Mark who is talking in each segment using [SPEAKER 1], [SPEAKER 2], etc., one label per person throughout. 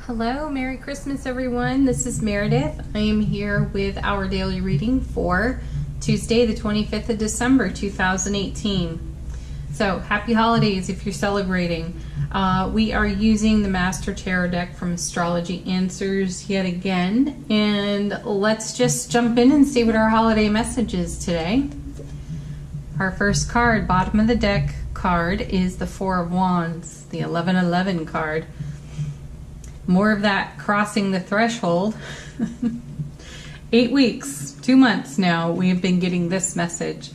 [SPEAKER 1] Hello, Merry Christmas everyone. This is Meredith. I am here with our daily reading for Tuesday the 25th of December 2018. So happy holidays if you're celebrating. We are using the Master Tarot deck from Astrology Answers yet again, and let's just jump in and see what our holiday message is today. Our first card, bottom of the deck card, is the Four of Wands, the 1111 card. More of that crossing the threshold. 8 weeks, 2 months now, we have been getting this message.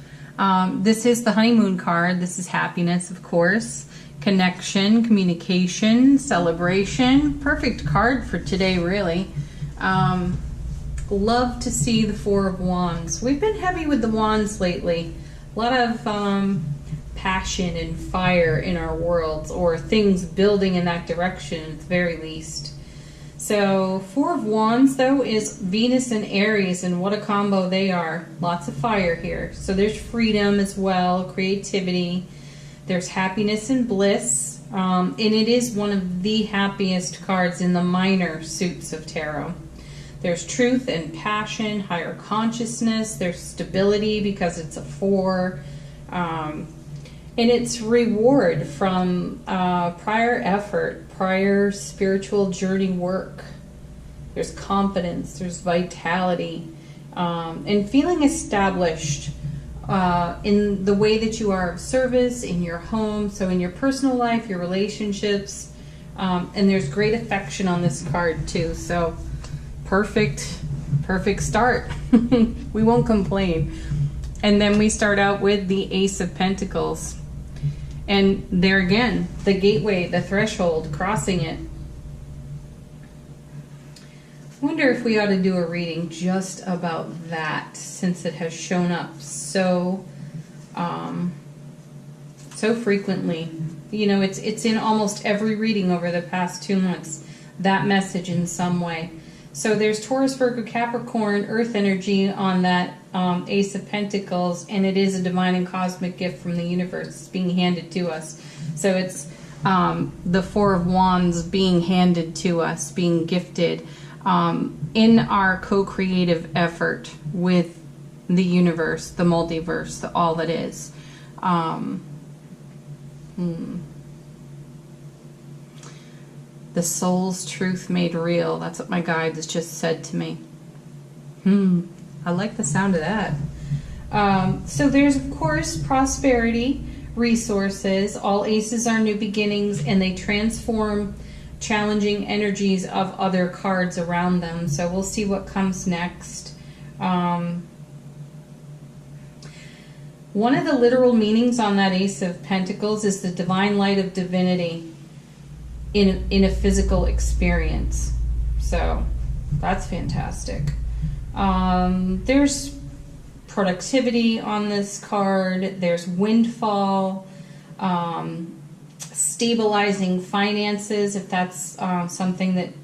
[SPEAKER 1] This is the honeymoon card. This is happiness, of course, connection, communication, celebration. Perfect card for today, really. Love to see the Four of Wands. We've been heavy with the wands lately. A lot of passion and fire in our worlds, or things building in that direction at the very least. So Four of Wands though is Venus and Aries, and what a combo they are. Lots of fire here. So there's freedom as well, creativity, there's happiness and bliss, and it is one of the happiest cards in the minor suits of tarot. There's truth and passion, higher consciousness, there's stability because it's a four, and it's reward from prior effort, prior spiritual journey work. There's confidence, there's vitality, and feeling established in the way that you are of service, in your home, so in your personal life, your relationships, and there's great affection on this card too. So perfect start. We won't complain. And then we start out with the Ace of Pentacles. And there again, the gateway, the threshold, crossing it. I wonder if we ought to do a reading just about that, since it has shown up so frequently. You know, it's in almost every reading over the past 2 months, that message in some way. So there's Taurus, Virgo, Capricorn, Earth energy on that Ace of Pentacles, and it is a divine and cosmic gift from the universe. It's being handed to us. So it's the Four of Wands being handed to us, being gifted in our co-creative effort with the universe, the multiverse, all that is. The soul's truth made real. That's what my guide has just said to me. I like the sound of that. So there's, of course, prosperity, resources. All aces are new beginnings, and they transform challenging energies of other cards around them. So we'll see what comes next. One of the literal meanings on that Ace of Pentacles is the divine light of divinity in a physical experience. So that's fantastic. There's productivity on this card. There's windfall, stabilizing finances, if that's something that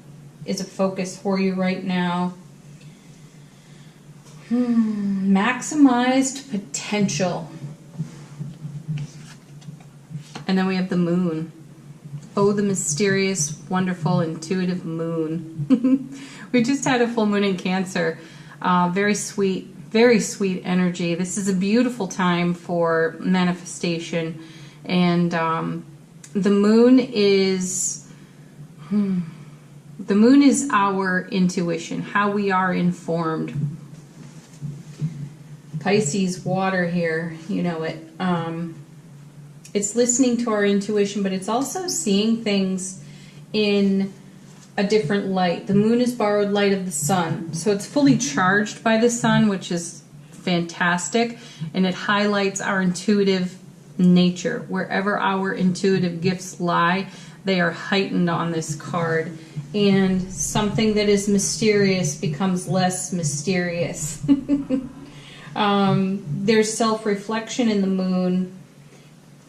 [SPEAKER 1] is a focus for you right now. Maximized potential. And then we have the moon. Oh, the mysterious, wonderful, intuitive moon. We just had a full moon in Cancer. Very sweet energy. This is a beautiful time for manifestation. And the moon is our intuition, how we are informed. Pisces, water here, you know it. It's listening to our intuition, but it's also seeing things in a different light. The moon is borrowed light of the sun. So it's fully charged by the sun, which is fantastic. And it highlights our intuitive nature. Wherever our intuitive gifts lie, they are heightened on this card. And something that is mysterious becomes less mysterious. There's self-reflection in the moon.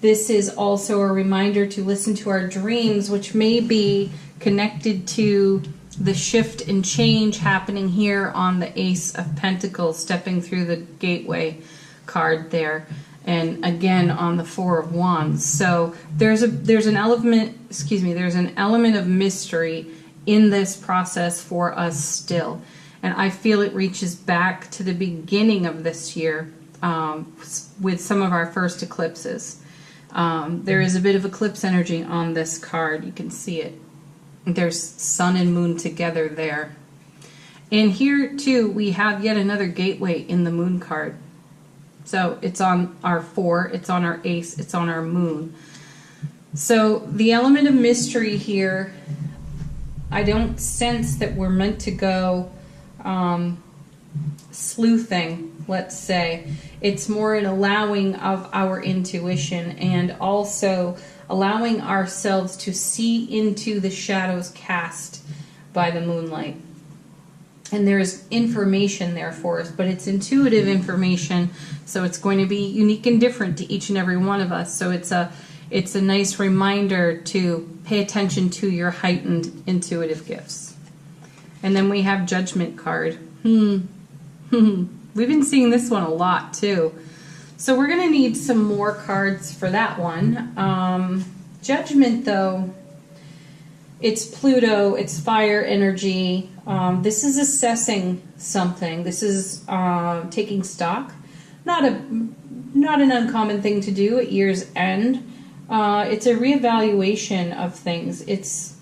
[SPEAKER 1] This is also a reminder to listen to our dreams, which may be connected to the shift and change happening here on the Ace of Pentacles, stepping through the gateway card there, and again on the Four of Wands. So there's an element of mystery in this process for us still. And I feel it reaches back to the beginning of this year with some of our first eclipses. There is a bit of eclipse energy on this card. You can see it. There's sun and moon together there. And here too, we have yet another gateway in the moon card. So it's on our 4, it's on our ace, it's on our moon. So the element of mystery here, I don't sense that we're meant to go sleuthing, let's say. It's more an allowing of our intuition and also allowing ourselves to see into the shadows cast by the moonlight. And there's information there for us, but it's intuitive information, so it's going to be unique and different to each and every one of us. So it's a nice reminder to pay attention to your heightened intuitive gifts. And then we have Judgment card. We've been seeing this one a lot too. So we're going to need some more cards for that one. Judgment, though, it's Pluto, it's fire energy. This is assessing something. This is taking stock. Not an uncommon thing to do at year's end. It's a reevaluation of things. It's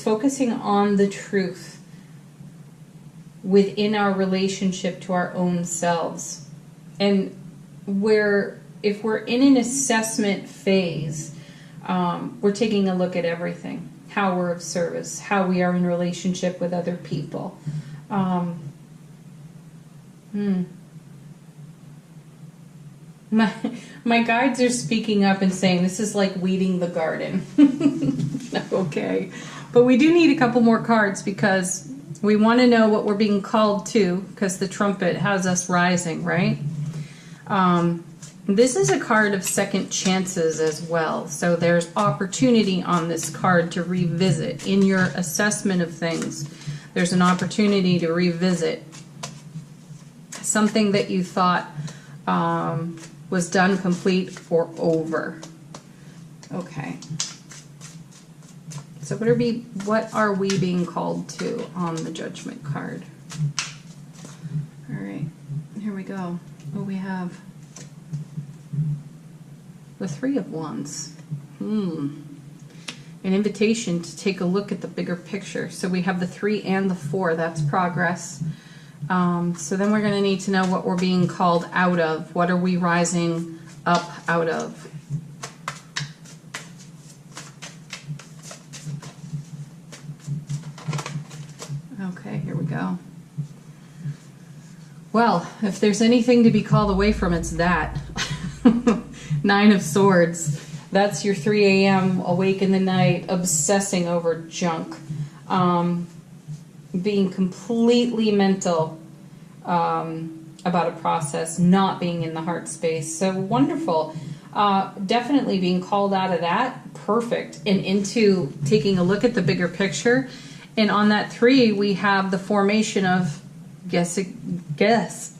[SPEAKER 1] focusing on the truth within our relationship to our own selves. And if we're in an assessment phase, we're taking a look at everything. How we're of service, how we are in relationship with other people. My guides are speaking up and saying this is like weeding the garden. Okay. But we do need a couple more cards because we want to know what we're being called to, because the trumpet has us rising, right? This is a card of second chances as well. So there's opportunity on this card to revisit. In your assessment of things, there's an opportunity to revisit something that you thought was done, complete, or over. Okay. So what are we being called to on the Judgment card? All right, here we go. What we have? The 3 of Wands. An invitation to take a look at the bigger picture. So we have the 3 and the 4. That's progress. So then we're going to need to know what we're being called out of. What are we rising up out of? Okay, here we go. Well, if there's anything to be called away from, it's that. 9 of Swords. That's your 3 a.m. awake in the night, obsessing over junk. Being completely mental about a process, not being in the heart space. So wonderful. Definitely being called out of that. Perfect. And into taking a look at the bigger picture. And on that 3, we have the formation of, guess,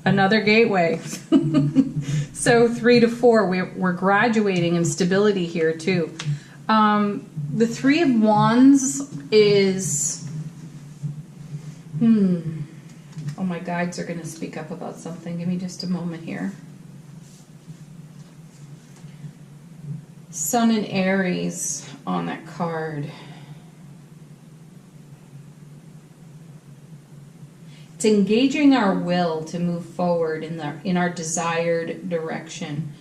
[SPEAKER 1] another gateway. So 3 to 4, we're graduating in stability here too. The 3 of Wands is, oh, my guides are going to speak up about something. Give me just a moment here. Sun and Aries on that card. It's engaging our will to move forward in our desired direction.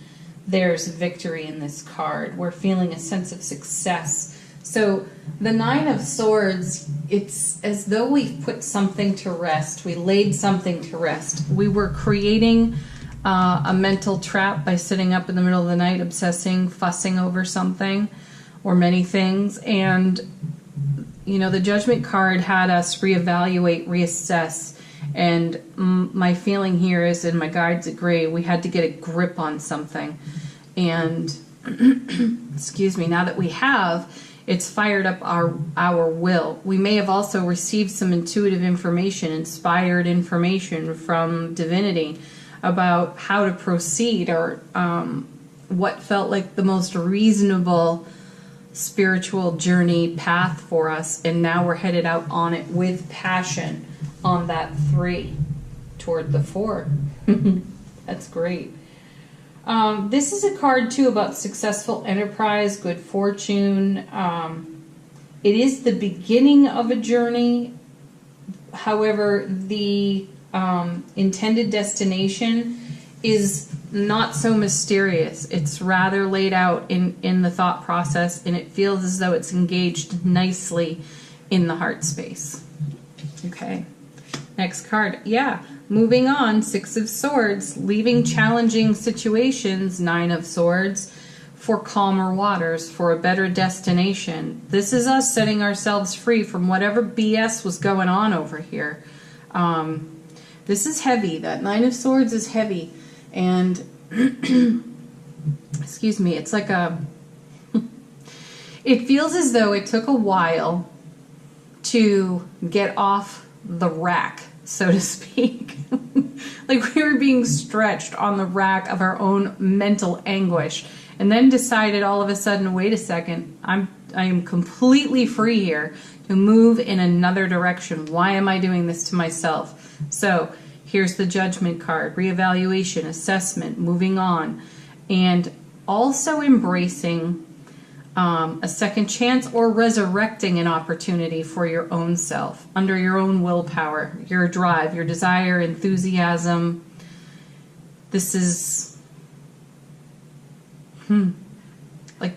[SPEAKER 1] There's victory in this card. We're feeling a sense of success. So the 9 of Swords, it's as though we've put something to rest. We laid something to rest. We were creating a mental trap by sitting up in the middle of the night, obsessing, fussing over something or many things. And, you know, the Judgment card had us reevaluate, reassess. And my feeling here is, and my guides agree, we had to get a grip on something. And, excuse me, now that we have, it's fired up our will. We may have also received some intuitive information, inspired information from divinity about how to proceed, or what felt like the most reasonable spiritual journey path for us, and now we're headed out on it with passion on that 3 toward the 4. That's great. This is a card too about successful enterprise, good fortune. It is the beginning of a journey. However, the intended destination is not so mysterious. It's rather laid out in the thought process, and it feels as though it's engaged nicely in the heart space. Okay, next card. Yeah, moving on, 6 of Swords, leaving challenging situations, 9 of Swords, for calmer waters, for a better destination. This is us setting ourselves free from whatever BS was going on over here. This is heavy. That 9 of Swords is heavy. And, excuse me, it's like it feels as though it took a while to get off the rack, so to speak. Like we were being stretched on the rack of our own mental anguish, and then decided all of a sudden, wait a second, I am completely free here to move in another direction. Why am I doing this to myself? So here's the Judgment card, reevaluation, assessment, moving on, and also embracing a second chance or resurrecting an opportunity for your own self, under your own willpower, your drive, your desire, enthusiasm. This is like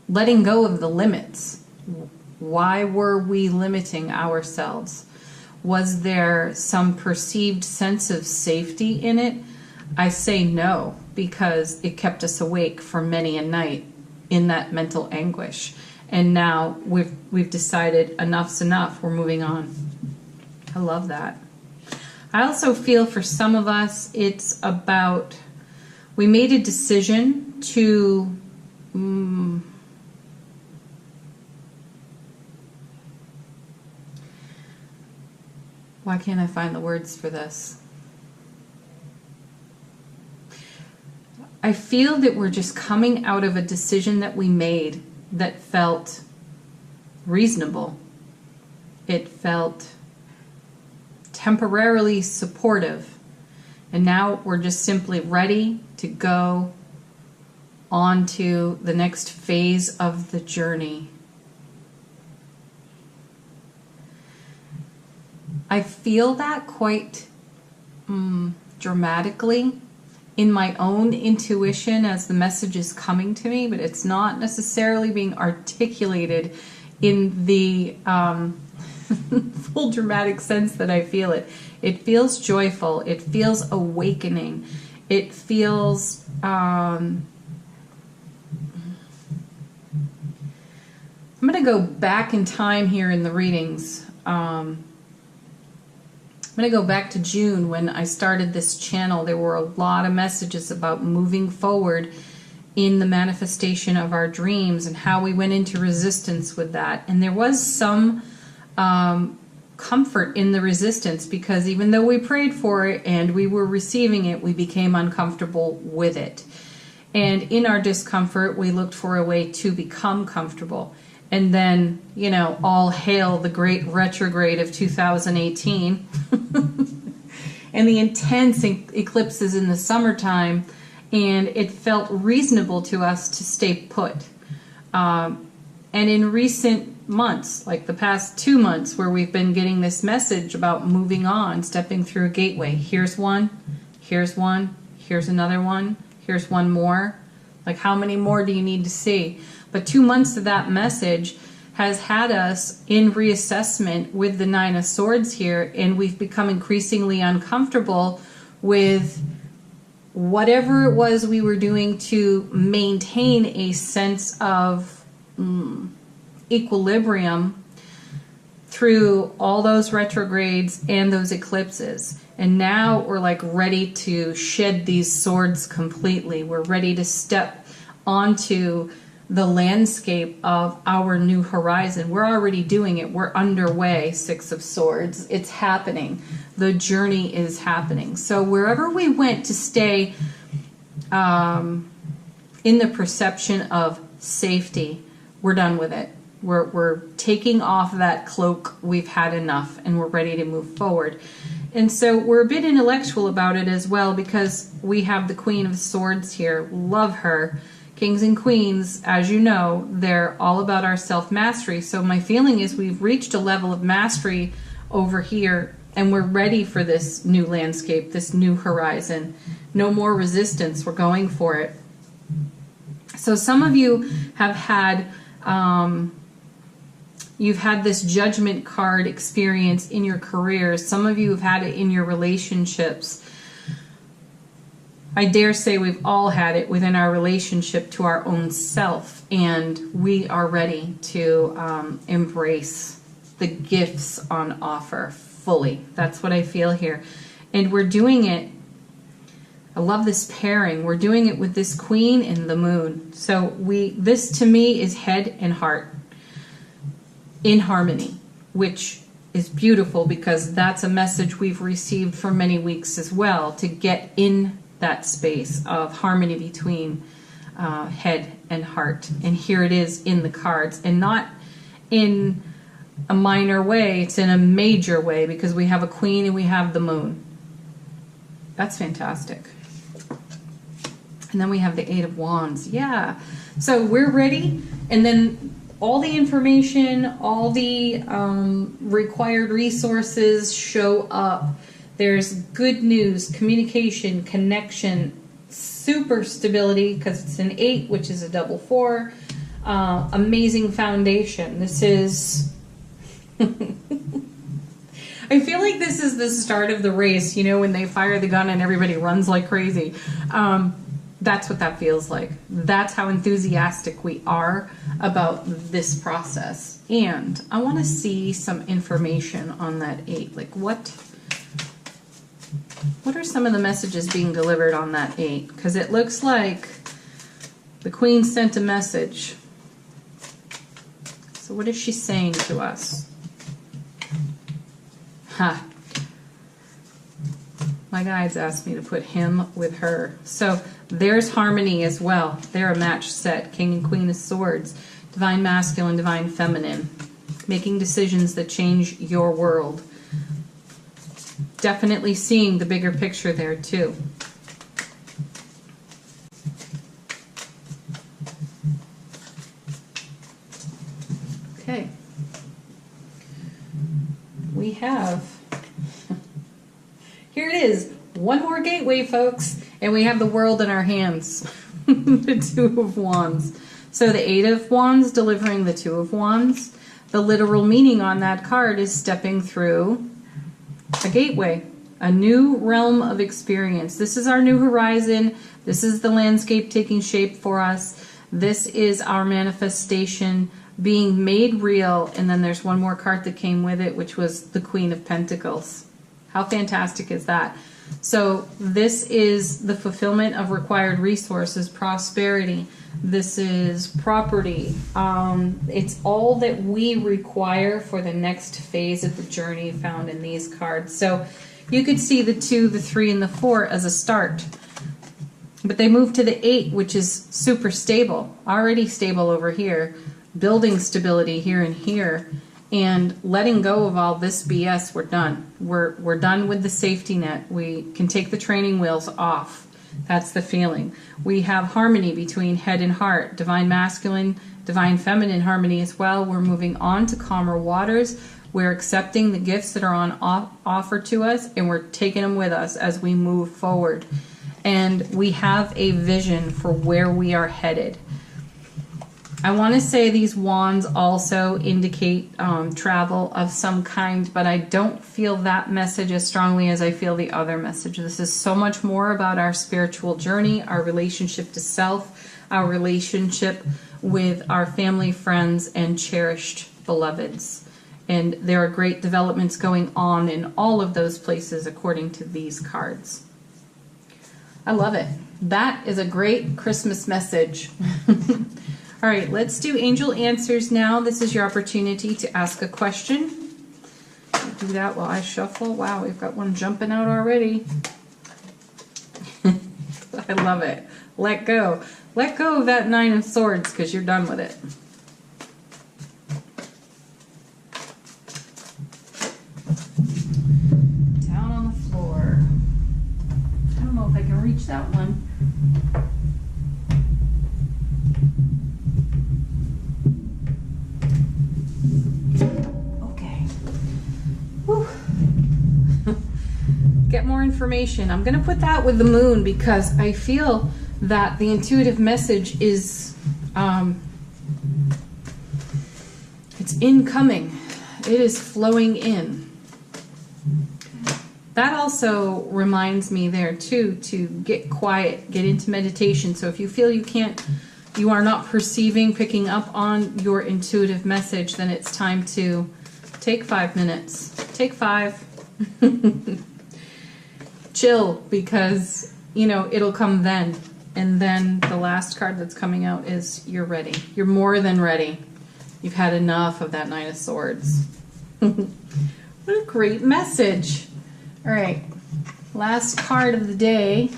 [SPEAKER 1] letting go of the limits. Why were we limiting ourselves? Was there some perceived sense of safety in it? I say no, because it kept us awake for many a night in that mental anguish. And now we've decided enough's enough. We're moving on. I love that. I also feel for some of us, it's about, we made a decision to why can't I find the words for this? I feel that we're just coming out of a decision that we made that felt reasonable. It felt temporarily supportive. And now we're just simply ready to go on to the next phase of the journey. I feel that quite dramatically in my own intuition as the message is coming to me, but it's not necessarily being articulated in the full dramatic sense that I feel it. It feels joyful. It feels awakening. It feels I'm going to go back in time here in the readings. I'm going to go back to June when I started this channel. There were a lot of messages about moving forward in the manifestation of our dreams and how we went into resistance with that. And there was some comfort in the resistance, because even though we prayed for it and we were receiving it, we became uncomfortable with it. And in our discomfort, we looked for a way to become comfortable. And then, you know, all hail the great retrograde of 2018 and the intense eclipses in the summertime, and it felt reasonable to us to stay put. And in recent months, like the past 2 months, where we've been getting this message about moving on, stepping through a gateway. Here's one, here's one, here's another one, here's one more. Like, how many more do you need to see? But 2 months of that message has had us in reassessment with the 9 of Swords here, and we've become increasingly uncomfortable with whatever it was we were doing to maintain a sense of equilibrium through all those retrogrades and those eclipses. And now we're like ready to shed these swords completely. We're ready to step onto the landscape of our new horizon. We're already doing it. We're underway, 6 of Swords. It's happening. The journey is happening. So wherever we went to stay in the perception of safety, we're done with it. We're taking off that cloak. We've had enough, and we're ready to move forward. And so we're a bit intellectual about it as well, because we have the Queen of Swords here. Love her. Kings and queens, as you know, they're all about our self-mastery. So my feeling is we've reached a level of mastery over here, and we're ready for this new landscape, this new horizon. No more resistance. We're going for it. So some of you have had, you've had this judgment card experience in your careers. Some of you have had it in your relationships. I dare say we've all had it within our relationship to our own self, and we are ready to embrace the gifts on offer fully. That's what I feel here. And we're doing it. I love this pairing. We're doing it with this Queen and the Moon. So this to me is head and heart in harmony, which is beautiful, because that's a message we've received for many weeks as well, to get in that space of harmony between head and heart. And here it is in the cards, and not in a minor way, it's in a major way, because we have a Queen and we have the Moon. That's fantastic. And then we have the Eight of Wands. Yeah. So we're ready. And then all the information, all the required resources show up. There's good news, communication, connection, super stability, because it's an 8, which is a double 4. Amazing foundation. This is... I feel like this is the start of the race, you know, when they fire the gun and everybody runs like crazy. That's what that feels like. That's how enthusiastic we are about this process. And I want to see some information on that 8. Like what are some of the messages being delivered on that 8? Because it looks like the Queen sent a message. So what is she saying to us? Ha. My guides asked me to put him with her. So there's harmony as well. They're a match set. King and Queen of Swords. Divine Masculine, Divine Feminine. Making decisions that change your world. Definitely seeing the bigger picture there too. Okay. We have, here it is, one more gateway, folks, and we have the world in our hands. The Two of Wands. So the Eight of Wands delivering the Two of Wands. The literal meaning on that card is stepping through a gateway, a new realm of experience. This is our new horizon. This is the landscape taking shape for us. This is our manifestation being made real. And then there's one more card that came with it, which was the Queen of Pentacles. How fantastic is that? So this is the fulfillment of required resources, prosperity. This is property. It's all that we require for the next phase of the journey found in these cards. So you could see the 2, the 3, and the 4 as a start. But they move to the 8, which is super stable. Already stable over here. Building stability here and here. And letting go of all this BS. We're done. We're done with the safety net. We can take the training wheels off. That's the feeling. We have harmony between head and heart. Divine Masculine, Divine Feminine harmony as well. We're moving on to calmer waters. We're accepting the gifts that are on offer to us, and we're taking them with us as we move forward. And we have a vision for where we are headed. I want to say these wands also indicate travel of some kind, but I don't feel that message as strongly as I feel the other message. This is so much more about our spiritual journey, our relationship to self, our relationship with our family, friends, and cherished beloveds. And there are great developments going on in all of those places according to these cards. I love it. That is a great Christmas message. All right, let's do angel answers now. This is your opportunity to ask a question. I'll do that while I shuffle. Wow, we've got one jumping out already. I love it. Let go. Let go of that 9 of Swords because you're done with it. that one. Okay. Whew. Get more information. I'm going to put that with the moon because I feel that the intuitive message is it's incoming. It is flowing in. That also reminds me there too to get quiet, get into meditation. So if you feel you are not perceiving, picking up on your intuitive message, then it's time to take 5 minutes. Take 5. Chill, because it'll come then. And then the last card that's coming out is you're ready. You're more than ready. You've had enough of that Nine of Swords. What a great message. All right, last card of the day,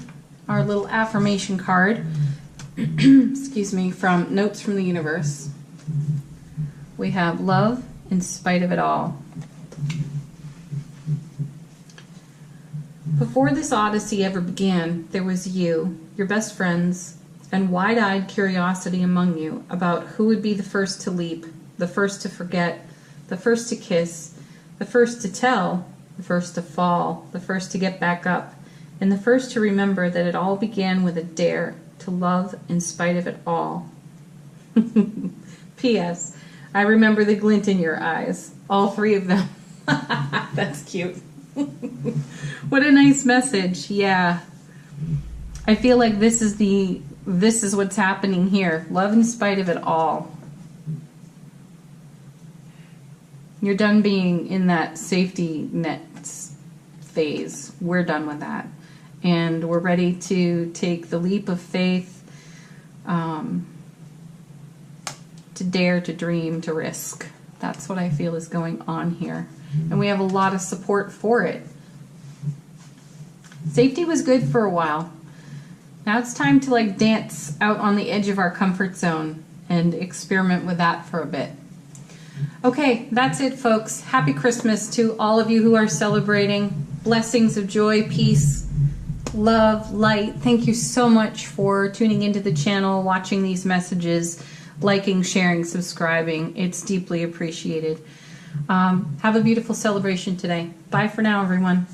[SPEAKER 1] our little affirmation card. Excuse me, from Notes from the Universe. We have love in spite of it all. Before this odyssey ever began, there was you, your best friends, and wide-eyed curiosity among you about who would be the first to leap, the first to forget, the first to kiss, the first to tell, the first to fall, the first to get back up, and the first to remember that it all began with a dare to love in spite of it all. P.S. I remember the glint in your eyes, all 3 of them. That's cute. What a nice message. Yeah. I feel like this is what's happening here. Love in spite of it all. You're done being in that safety net phase. We're done with that. And we're ready to take the leap of faith, to dare, to dream, to risk. That's what I feel is going on here. And we have a lot of support for it. Safety was good for a while. Now it's time to dance out on the edge of our comfort zone and experiment with that for a bit. Okay, that's it, folks. Happy Christmas to all of you who are celebrating. Blessings of joy, peace, love, light. Thank you so much for tuning into the channel, watching these messages, liking, sharing, subscribing. It's deeply appreciated. Have a beautiful celebration today. Bye for now, everyone.